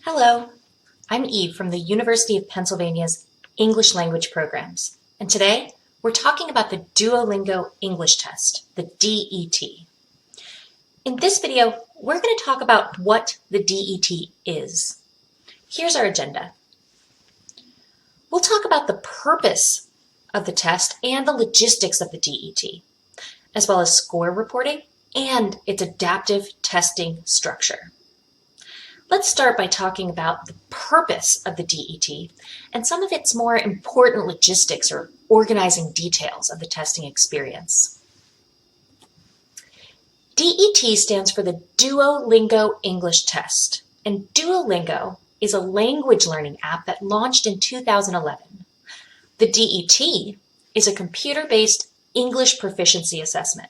Hello, I'm Eve from the University of Pennsylvania's English Language Programs, and today we're talking about the Duolingo English Test, the DET. In this video, we're going to talk about what the DET is. Here's our agenda. We'll talk about the purpose of the test and the logistics of the DET, as well as score reporting and its adaptive testing structure. Let's start by talking about the purpose of the DET and some of its more important logistics or organizing details of the testing experience. DET stands for the Duolingo English Test, and Duolingo is a language learning app that launched in 2011. The DET is a computer-based English proficiency assessment.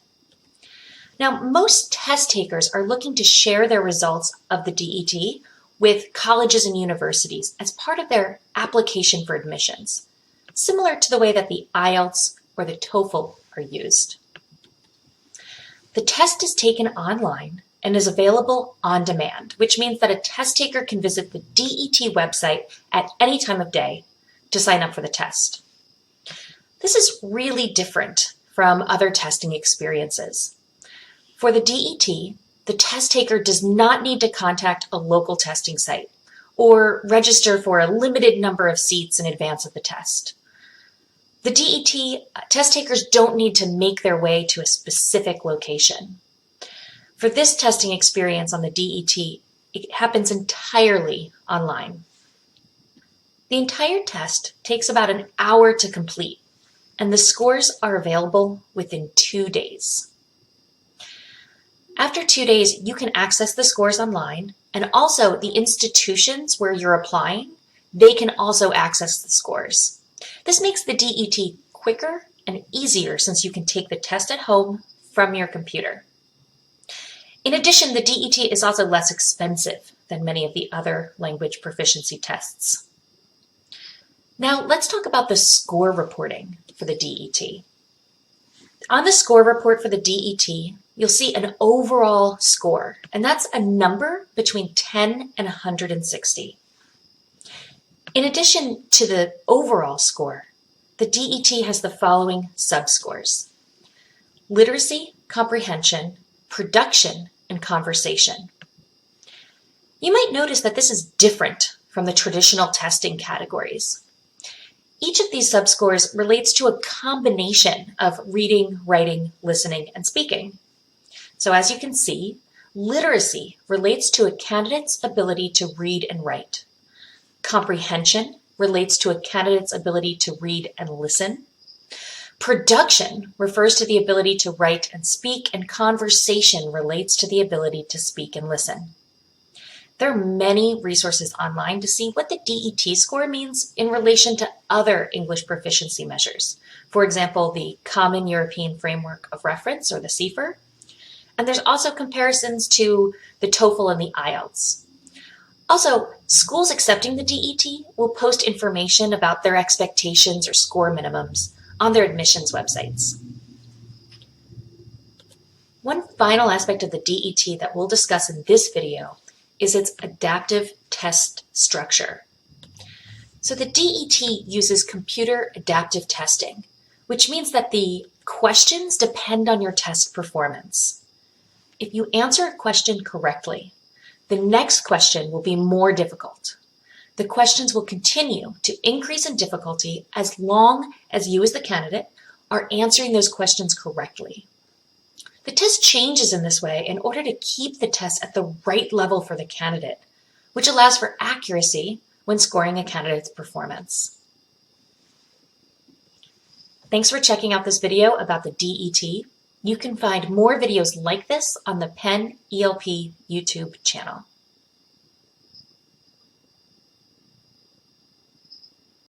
Now, most test takers are looking to share their results of the DET with colleges and universities as part of their application for admissions, similar to the way that the IELTS or the TOEFL are used. The test is taken online and is available on demand, which means that a test taker can visit the DET website at any time of day to sign up for the test. This is really different from other testing experiences. For the DET, the test taker does not need to contact a local testing site or register for a limited number of seats in advance of the test. The DET test takers don't need to make their way to a specific location. For this testing experience on the DET, it happens entirely online. The entire test takes about an hour to complete, and the scores are available within 2 days. After 2 days, you can access the scores online, and also the institutions where you're applying, they can also access the scores. This makes the DET quicker and easier since you can take the test at home from your computer. In addition, the DET is also less expensive than many of the other language proficiency tests. Now, let's talk about the score reporting for the DET. On the score report for the DET, you'll see an overall score, and that's a number between 10 and 160. In addition to the overall score, the DET has the following subscores: literacy, comprehension, production, and conversation. You might notice that this is different from the traditional testing categories. Each of these subscores relates to a combination of reading, writing, listening, and speaking. So as you can see, literacy relates to a candidate's ability to read and write. Comprehension relates to a candidate's ability to read and listen. Production refers to the ability to write and speak, and conversation relates to the ability to speak and listen. There are many resources online to see what the DET score means in relation to other English proficiency measures. For example, the Common European Framework of Reference, or the CEFR. And there's also comparisons to the TOEFL and the IELTS. Also, schools accepting the DET will post information about their expectations or score minimums on their admissions websites. One final aspect of the DET that we'll discuss in this video is its adaptive test structure. So the DET uses computer adaptive testing, which means that the questions depend on your test performance. If you answer a question correctly, the next question will be more difficult. The questions will continue to increase in difficulty as long as you as the candidate are answering those questions correctly. The test changes in this way in order to keep the test at the right level for the candidate, which allows for accuracy when scoring a candidate's performance. Thanks for checking out this video about the DET. You can find more videos like this on the Penn ELP YouTube channel.